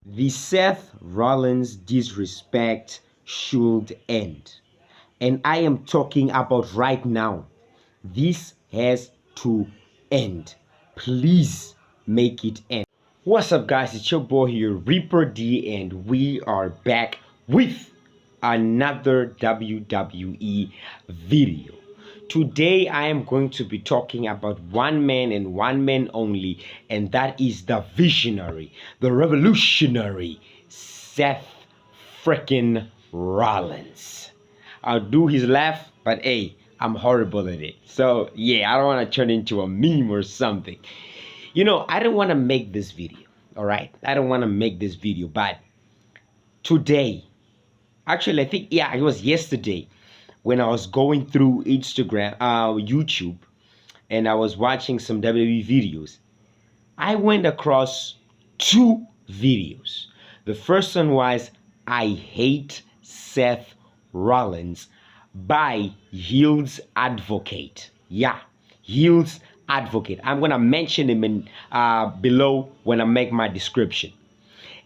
The Seth Rollins disrespect should end. And I am talking about right now. This has to end. Please make it end. What's up, guys? It's your boy here, Reaper D, and we are back with another WWE video. Today, I am going to be talking about one man and one man only, and that is the visionary, the revolutionary Seth freaking Rollins. I'll do his laugh, but hey, I'm horrible at it. So, yeah, I don't want to turn into a meme or something. I don't want to make this video, all right? I don't want to make this video, but today, actually, I think, yeah, it was yesterday when I was going through Instagram, YouTube, and I was watching some WWE videos. I went across two videos. The first one was I Hate Seth Rollins by Heels Advocate. Yeah, Heels Advocate. I'm going to mention him in below when I make my description.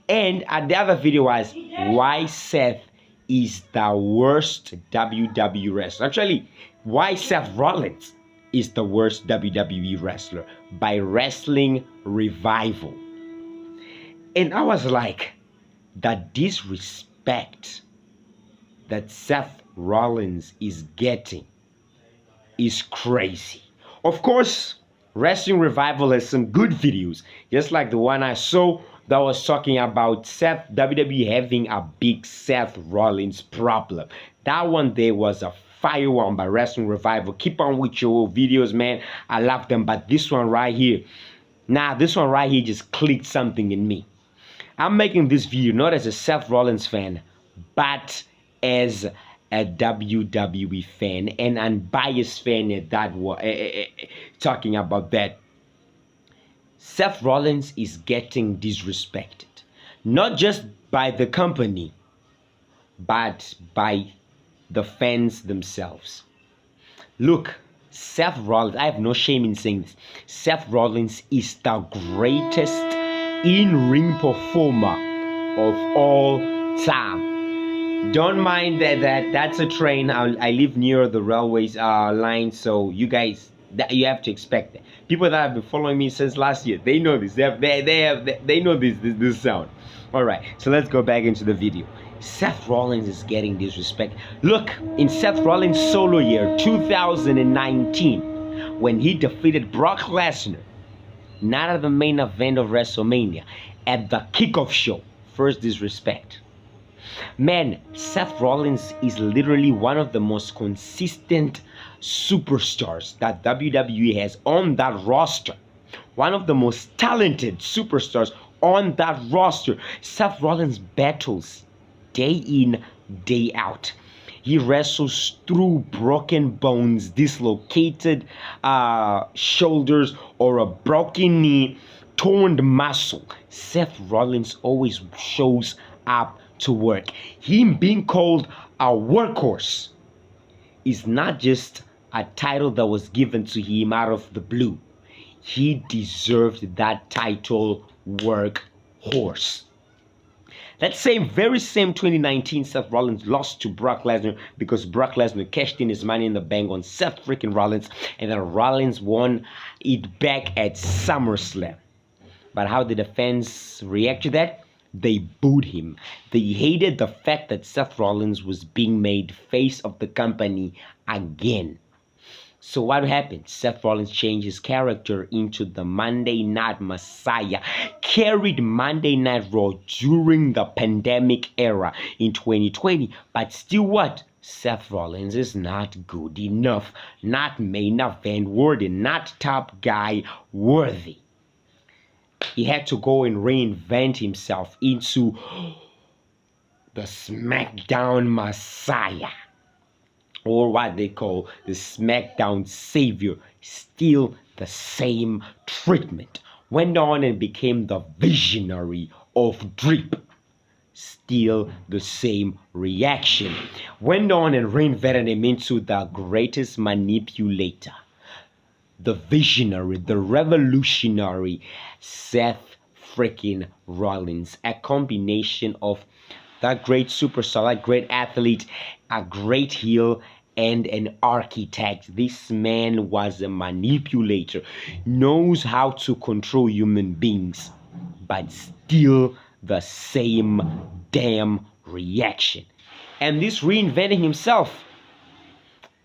And the other video was why Seth is the worst WWE wrestler. Actually, why Seth Rollins is the worst WWE wrestler by Wrestling Revival. And I was like, the disrespect that Seth Rollins is getting is crazy. Of course, Wrestling Revival has some good videos, just like the one I saw that was talking about WWE having a big Seth Rollins problem. That one there was a fire one by Wrestling Revival. Keep on with your videos, man. I love them. But this one right here, this one right here just clicked something in me. I'm making this video not as a Seth Rollins fan, but as a WWE fan, an unbiased fan at that. Talking about that, Seth Rollins is getting disrespected, not just by the company, but by the fans themselves. Look, Seth Rollins, I have no shame in saying this, Seth Rollins is the greatest in-ring performer of all time. Don't mind that's a train. I live near the railways line, so you guys, you have to expect that. People that have been following me since last year, they know this. They know this sound. All right, so let's go back into the video. Seth Rollins is getting disrespect. Look, in Seth Rollins' solo year 2019, when he defeated Brock Lesnar, not at the main event of WrestleMania, at the kickoff show, first disrespect. Man, Seth Rollins is literally one of the most consistent superstars that WWE has on that roster. One of the most talented superstars on that roster. Seth Rollins battles day in, day out. He wrestles through broken bones, dislocated shoulders, or a broken knee, torn muscle. Seth Rollins always shows up to work. Him being called a workhorse is not just a title that was given to him out of the blue. He deserved that title, workhorse. That very same 2019, Seth Rollins lost to Brock Lesnar because Brock Lesnar cashed in his money in the bank on Seth freaking Rollins, and then Rollins won it back at SummerSlam. But how did the fans react to that? They booed him. They hated the fact that Seth Rollins was being made face of the company again. So what happened? Seth Rollins changed his character into the Monday Night Messiah, carried Monday Night Raw during the pandemic era in 2020, but still what? Seth Rollins is not good enough, not main event worthy, not top guy worthy. He had to go and reinvent himself into the SmackDown Messiah, or what they call the SmackDown Savior. Still the same treatment. Went on and became the visionary of Drip. Still the same reaction. Went on and reinvented him into the greatest manipulator, the visionary, the revolutionary Seth freaking Rollins, a combination of that great superstar, that great athlete, a great heel, and an architect. This man was a manipulator, knows how to control human beings, but still the same damn reaction. And this reinventing himself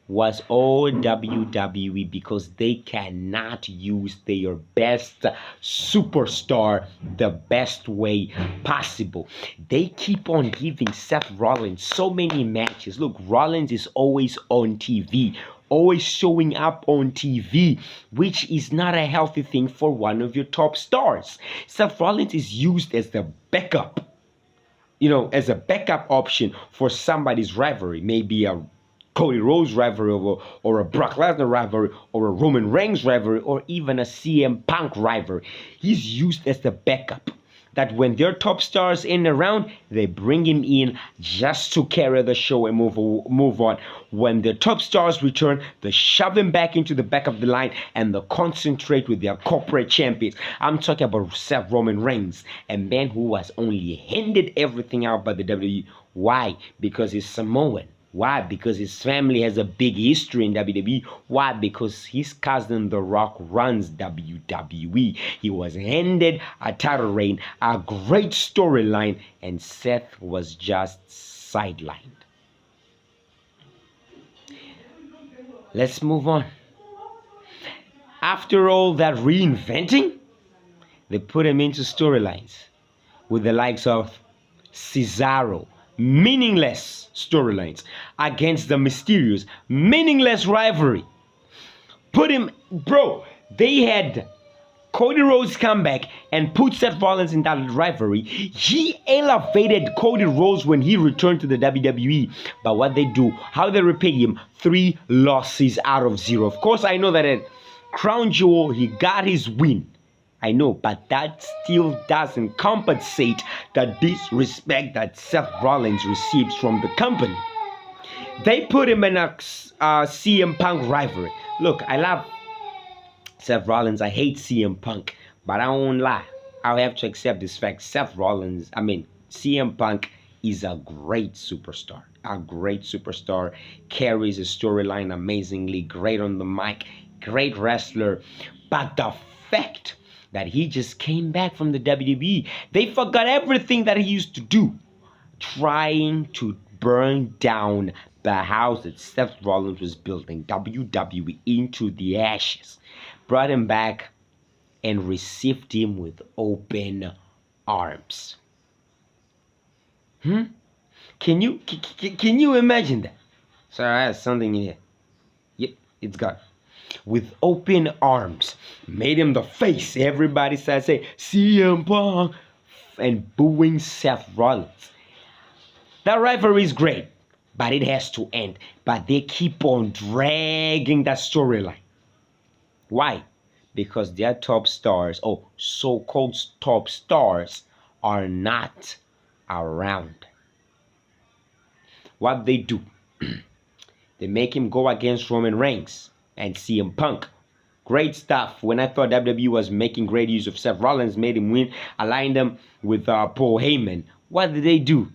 was all WWE because they cannot use their best superstar the best way possible. They keep on giving Seth Rollins so many matches. Look, Rollins is always on TV, always showing up on TV, which is not a healthy thing for one of your top stars. Seth Rollins is used as the backup, as a backup option for somebody's rivalry, maybe a Cody Rhodes rivalry or a Brock Lesnar rivalry or a Roman Reigns rivalry or even a CM Punk rivalry. He's used as the backup. That when their top stars in around, they bring him in just to carry the show and move on. When the top stars return, they shove him back into the back of the line and they concentrate with their corporate champions. I'm talking about Seth Roman Reigns, a man who was only handed everything out by the WWE. Why? Because he's Samoan. Why? Because his family has a big history in WWE. Why? Because his cousin The Rock runs WWE. He was handed a title reign, a great storyline, and Seth was just sidelined. Let's move on. After all that reinventing, they put him into storylines with the likes of Cesaro, meaningless storylines, against the Mysterios, meaningless rivalry. Put him, bro, they had Cody Rhodes come back and put Seth Rollins in that rivalry. He elevated Cody Rhodes when he returned to the WWE. But what they do, how they repay him, 3 losses out of 0. Of course, I know that at Crown Jewel, he got his win. I know, but that still doesn't compensate the disrespect that Seth Rollins receives from the company. They put him in a CM Punk rivalry. Look, I love Seth Rollins. I hate CM Punk, but I won't lie. I'll have to accept this fact. CM Punk is a great superstar. A great superstar. Carries a storyline amazingly. Great on the mic. Great wrestler. But the fact that he just came back from the WWE, they forgot everything that he used to do, trying to burn down the house that Seth Rollins was building, WWE, into the ashes. Brought him back and received him with open arms. Can you imagine that? Sorry, I have something in here. Yep, it's gone. With open arms, made him the face. Everybody started saying CM Punk and booing Seth Rollins. That rivalry is great, but it has to end. But they keep on dragging that storyline. Why? Because their top stars, or so-called top stars, are not around. What they do, they make him go against Roman Reigns and CM Punk. Great stuff. When I thought WWE was making great use of Seth Rollins, made him win, aligned them with Paul Heyman. What did they do?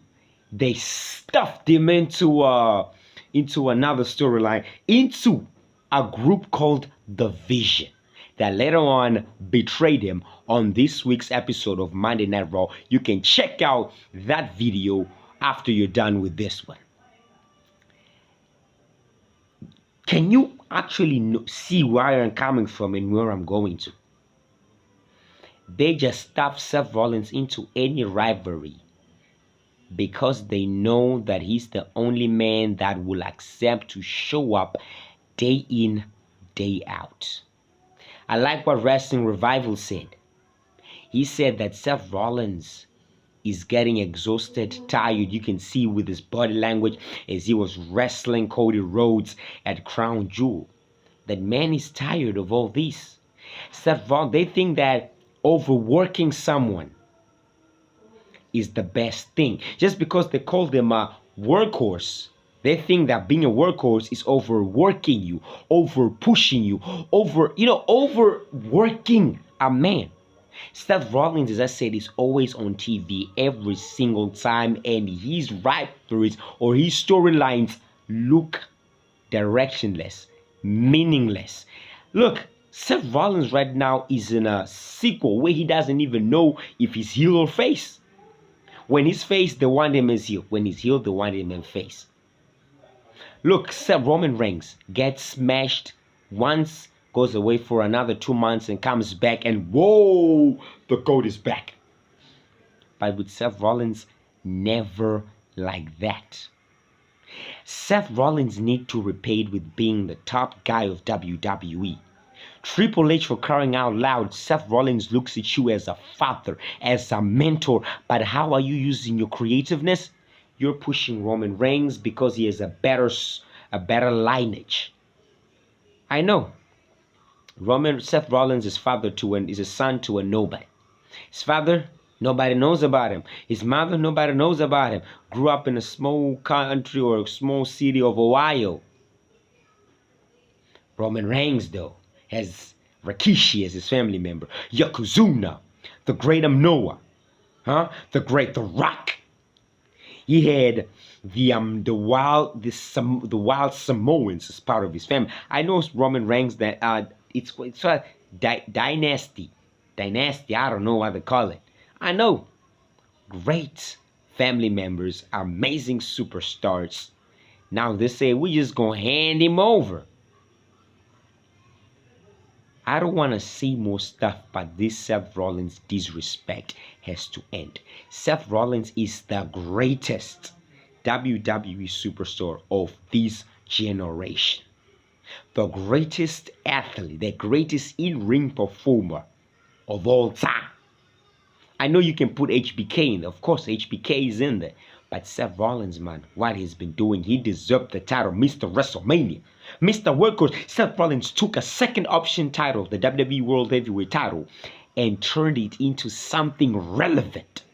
They stuffed him into another storyline, into a group called The Vision, that later on betrayed him on this week's episode of Monday Night Raw. You can check out that video after you're done with this one. Can you actually see where I'm coming from and where I'm going to? They just stuff Seth Rollins into any rivalry because they know that he's the only man that will accept to show up day in, day out. I like what Wrestling Revival said. He said that Seth Rollins is getting exhausted, tired. You can see with his body language as he was wrestling Cody Rhodes at Crown Jewel. That man is tired of all this. Seth Rollins, they think that overworking someone is the best thing. Just because they call them a workhorse, they think that being a workhorse is overworking you, over pushing you, overworking a man. Seth Rollins, as I said, is always on TV every single time, and his rivalries or his storylines look directionless, meaningless. Look, Seth Rollins right now is in a sequel where he doesn't even know if he's heel or face. When he's face, they want him as heel. When he's heel, they want him in face. Look, Seth Roman Reigns gets smashed once, goes away for another 2 months, and comes back, and whoa, the GOAT is back. But with Seth Rollins, never like that. Seth Rollins need to repay it with being the top guy of WWE. Triple H, for crying out loud, Seth Rollins looks at you as a father, as a mentor, but how are you using your creativeness? You're pushing Roman Reigns because he has a better lineage. I know. Seth Rollins is a son to a nobody. His father, nobody knows about him. His mother, nobody knows about him. Grew up in a small country or a small city of Ohio. Roman Reigns, though, has Rikishi as his family member. Yokozuna, the great Noah, the great The Rock. He had the wild Samoans as part of his family. I know Roman Reigns that it's a dynasty. Dynasty, I don't know what they call it. I know. Great family members, amazing superstars. Now they say we just gonna hand him over. I don't want to see more stuff, but this Seth Rollins disrespect has to end. Seth Rollins is the greatest WWE superstar of this generation. The greatest athlete, the greatest in-ring performer of all time. I know you can put HBK in there. Of course, HBK is in there. But Seth Rollins, man, what he's been doing, he deserved the title, Mr. WrestleMania. Mr. Workhorse. Seth Rollins took a second option title, the WWE World Heavyweight title, and turned it into something relevant.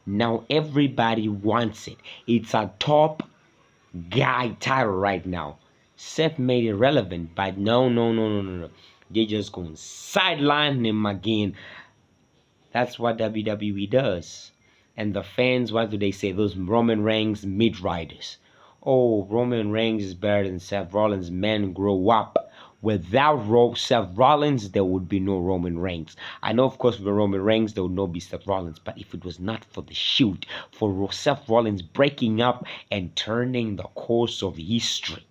Now everybody wants it. It's a top guy title right now. Seth made it relevant, but no. They're just going to sideline him again. That's what WWE does. And the fans, what do they say? Those Roman Reigns mid-riders. Oh, Roman Reigns is better than Seth Rollins. Men, grow up. Without Seth Rollins, there would be no Roman Reigns. I know, of course, with Roman Reigns, there would not be Seth Rollins. But if it was not for the Shield, for Seth Rollins breaking up and turning the course of history,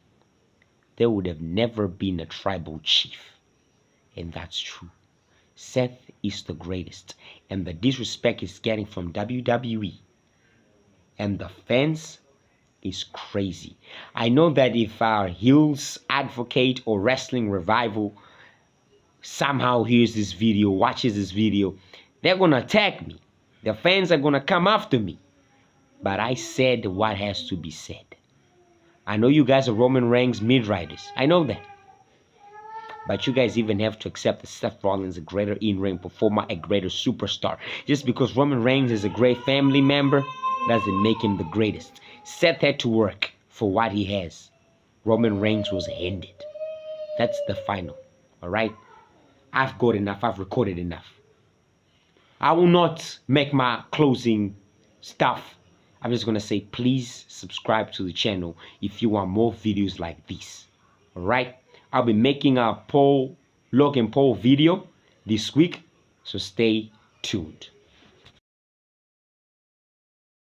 there would have never been a tribal chief. And that's true. Seth is the greatest, and the disrespect he's getting from WWE and the fans is crazy. I know that if our heels advocate or wrestling revival somehow hears this video, watches this video, they're gonna attack me. The fans are gonna come after me. But I said what has to be said. I know you guys are Roman Reigns mid-riders. I know that. But you guys even have to accept that Seth Rollins is a greater in-ring performer, a greater superstar. Just because Roman Reigns is a great family member doesn't make him the greatest. Seth had to work for what he has. Roman Reigns was handed. That's the final. Alright? I've got enough. I've recorded enough. I will not make my closing stuff. I'm just going to say please subscribe to the channel if you want more videos like this. Alright? I'll be making a Logan Paul video this week, so stay tuned.